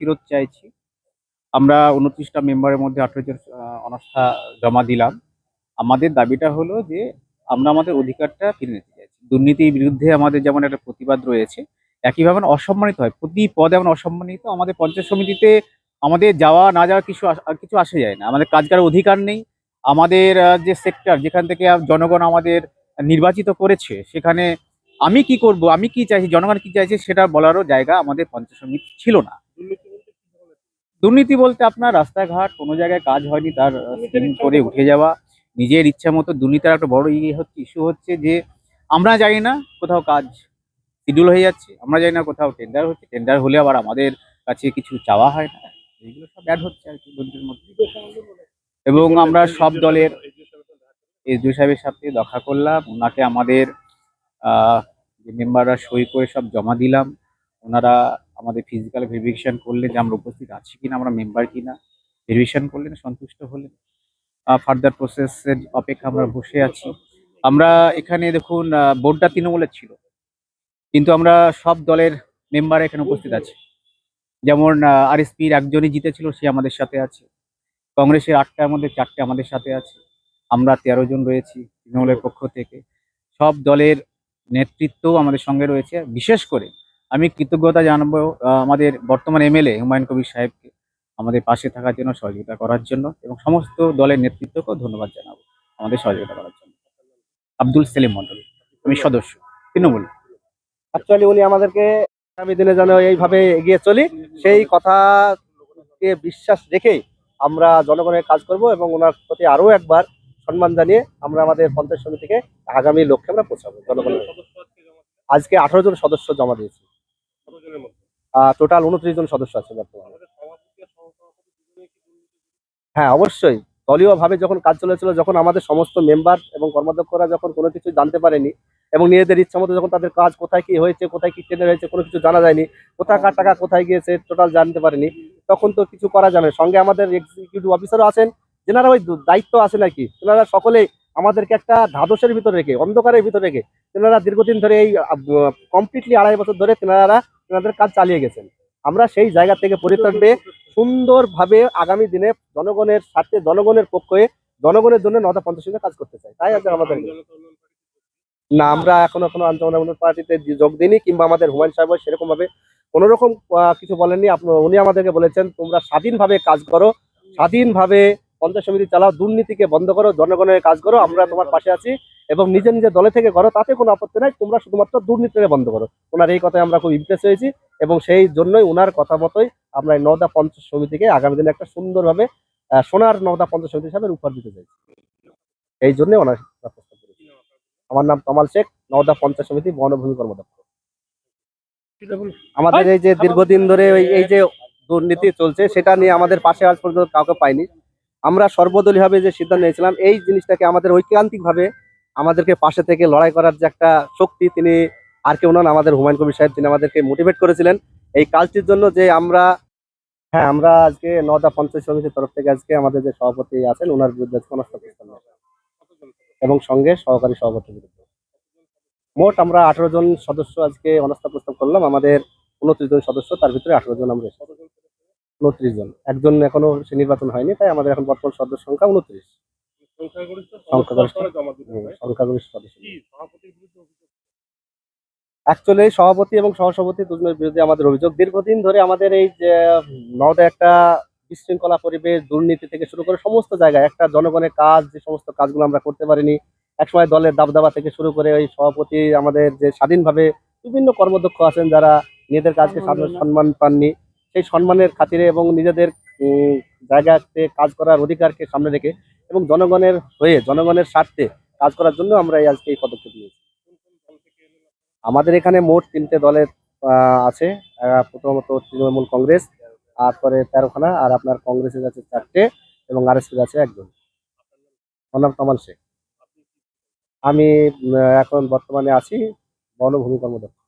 ফেরত চাইছি। আমরা ২৯টা মেম্বারের মধ্যে ১৮ জন অনাস্থা জমা দিলাম। আমাদের দাবিটা হলো যে আমরা আমাদের অধিকারটা ফিরে নিতে চাইছি। দুর্নীতির বিরুদ্ধে আমাদের যেমন একটা প্রতিবাদ রয়েছে, একইভাবে অসম্মানিত হয়। প্রতি পদে আমরা অসম্মানিত। আমাদের পঞ্চায়েত সমিতিতে আমাদের যাওয়া না যাওয়া কিছু আসে যায় না। আমাদের কাজ করার অধিকার নেই। আমাদের যে সেক্টর যেখান থেকে জনগণ আমাদের নির্বাচিত করেছে, সেখানে আমি কি করব, আমি কি চাইছি, জনগণ কি চাইছে সেটা বলারও জায়গা আমাদের পঞ্চায়েত সমিতি ছিল না। দুর্নীতি বলতে আপনার রাস্তাঘাট কোনো জায়গায় কাজ হয়নি তার স্কিম করে উঠে যাওয়া, নিজের ইচ্ছা মতো দুর্নীতির একটা বড় ইস্যু হচ্ছে যে আমরা জানি না কোথাও কাজ শিডিউল হয়ে যাচ্ছে, আমরা জানি না কোথাও টেন্ডার হচ্ছে, টেন্ডার হলে আবার আমাদের কাছে কিছু চাওয়া হয় না। এইগুলো সব অ্যাড হচ্ছে আর কি দুর্নীতির মধ্যে। এবং আমরা সব দলের এসডিও সাহেবের সাথে দেখা করলাম, ওনাকে আমাদের যে মেম্বাররা সই করে সব জমা দিলাম। ওনারা আমাদের ফিজিক্যাল ভেরিফিকেশন করলেন যে আমরা উপস্থিত আছি কিনা, আমরা মেম্বার কিনা, ভেরিফিকেশন করলেন, সন্তুষ্ট হলেন। ফার্দার প্রসেসের অপেক্ষা আমরা বসে আছি। আমরা এখানে দেখুন বোর্ডটা তৃণমূলের ছিল, কিন্তু আমরা সব দলের মেম্বার এখানে উপস্থিত আছি। যেমন আরএসপির একজনই জিতেছিল, সে আমাদের সাথে আছে। কংগ্রেসের ৮টার মধ্যে ৪টে আমাদের সাথে আছে। আমরা ১৩ জন রয়েছি তৃণমূলের পক্ষ থেকে। সব দলের নেতৃত্বও আমাদের সঙ্গে রয়েছে। বিশেষ করে আমি কৃতজ্ঞতা জানাবো আমাদের বর্তমান এমএলএ হুমায়ুন কবির সাহেবকে, আমাদের পাশে থাকার জন্য, সহযোগিতা করার জন্য, এবং সমস্ত দলের নেতৃত্বকেও ধন্যবাদ জানাবো আমাদের সহযোগিতা করার জন্য। আব্দুল সেলিম মন্ডল, আমি সদস্য তৃণমূল। অ্যাকচুয়ালি উনি আমাদেরকে আগামী দিনে যেন এইভাবে এগিয়ে চলি সেই কথাকে বিশ্বাস রেখেই আমরা জনগণের কাজ করব এবং ওনার প্রতি আরো একবার সম্মান জানিয়ে আমরা আমাদের পঞ্চায়েত সমিতিকে আগামী লক্ষ্যে আমরা পৌঁছাবো জনগণের। আজকে ১৮ জন সদস্য জমা দিয়েছি। টোটাল ২৯ জন সদস্য আছে বর্তমানে। হ্যাঁ, অবশ্যই দলীয় ভাবে যখন কাজ চলেছিল, যখন আমাদের সমস্ত মেম্বার এবং কর্মাধ্যক্ষরা যখন কোনো কিছু জানতে পারেনি এবং নিজেদের ইচ্ছা মতো যখন তাদের কাজ কোথায় কি হয়েছে, কোথায় কি টেন্ডার হয়েছে, কোনো কিছু জানা যায়নি, কোথাকার টাকা কোথায় গিয়েছে টোটাল জানতে পারেনি, তখন তো কিছু করা যাবে না। সঙ্গে আমাদের এক্সিকিউটিভ অফিসারও আছেন, যেনারা ওই দায়িত্ব আছে নাকি, তেনারা সকলেই আমাদেরকে একটা ধাদসের ভিতর রেখে, অন্ধকারের ভিতর রেখে তেনারা দীর্ঘদিন ধরে এই কমপ্লিটলি ২.৫ বছর ধরে তেনাদের কাজ চালিয়ে গেছেন। আমরা সেই জায়গা থেকে পরিত্রাণ পেয়ে সুন্দরভাবে আগামী দিনে জনগণের স্বার্থে, জনগণের পক্ষে, জনগণের জন্য নওদা পঞ্চায়েত সমিতিতে কাজ করতে চাই। তাই আছে আমাদের। না, আমরা এখনো আন্দোলন উন্নয়ন পার্টিতে যোগ দিইনি, কিংবা আমাদের হুমায়ুন সাহেব সেরকম ভাবে কোন রকম কিছু বলেননি। উনি আমাদেরকে বলেছেন তোমরা স্বাধীনভাবে কাজ করো, স্বাধীনভাবে পঞ্চায়েত সমিতি চালাও, দুর্নীতিকে বন্ধ করো, জনগণের কাজ করো, আমরা তোমার পাশে আছি এবং নিজের নিজের দলে থেকে করো, তাতে কোনো আপত্তি নাই, তোমরা শুধুমাত্র দুর্নীতিকে বন্ধ করো। ওনার এই কথায় আমরা খুব ইমপ্রেস হয়েছি এবং সেই জন্যই ওনার কথা মতোই আমরা এই নওদা পঞ্চায়েত সমিতিকে আগামী দিনে একটা সুন্দরভাবে সোনার নওদা পঞ্চায়েত সমিতি হিসাবে উপহার দিতে চাই। এই জন্য ওনার প্রস্তাব করেছি। আমার নাম তমাল শেখ, নওদা পঞ্চায়েত সমিতি বনভূমি কর্মদক্ষ। আমাদের এই যে দীর্ঘদিন ধরে এই যে দুর্নীতি চলছে, সেটা নিয়ে আমাদের পাশে আজ পর্যন্ত কাউকে পাইনি। আমরা সর্বদলীয়ভাবে যে সিদ্ধান্ত নিয়েছিলাম, এই জিনিসটাকে আমাদের ঐকান্তিকভাবে আমাদেরকে পাশে থেকে লড়াই করার যে একটা শক্তি, তিনি আর কেউ নন, আমাদের হুমায়ুন কবির সাহেব। তিনি আমাদেরকে মোটিভেট করেছিলেন এই কাজটির জন্য যে আমরা আজকে নওদা পঞ্চায়েত সমিতির তরফ থেকে আজকে আমাদের যে সভাপতি আছেন ওনার বিরুদ্ধে অনাস্থা প্রস্তাব এবং সঙ্গে সহকারী সভাপতির বিরুদ্ধে মোট আমরা ১৮ জন সদস্য আজকে অনাস্থা প্রস্তাব করলাম। আমাদের ২৯ জন সদস্য, তার ভিতরে ১৮ জন আমরা এসেছি। ২৯ জন, একজন এখনো সে নির্বাচন হয়নি, তাই আমাদের এখন বর্তমান সদস্য সংখ্যা ২৯। সংখ্যাগরিষ্ঠ সদস্য। অ্যাকচুয়ালি সভাপতি এবং সহসভাপতি দুজনের বিরুদ্ধে আমাদের অভিযোগ। দীর্ঘদিন ধরে আমাদের এই যে নওদা একটা বিশৃঙ্খলা পরিবেশ, দুর্নীতি থেকে শুরু করে সমস্ত জায়গায় একটা জনগণের কাজ, যে সমস্ত কাজগুলো আমরা করতে পারিনি। একসময় দলের দাবদাবা থেকে শুরু করে ওই সভাপতি আমাদের যে স্বাধীনভাবে বিভিন্ন কর্মদক্ষ আছেন যারা নিজেদের কাজকে সম্মান পাননি, সেই সম্মানের খাতিরে এবং নিজেদের জায়গাতে কাজ করার অধিকারকে সামনে রেখে এবং জনগণের হয়ে, জনগণের স্বার্থে কাজ করার জন্য আমরা আজকে এই পদক্ষেপ নিয়েছি। আমাদের এখানে মোট ৩টে দলের আছে। প্রথমত তৃণমূল কংগ্রেস, তারপরে ১৩খানা, আর আপনার কংগ্রেসের আছে ৪টে এবং আরএসপির আছে একজন। আমার নাম তমাল শেখ। আমি এখন বর্তমানে আছি বনভূমি কর্মদক্ষ।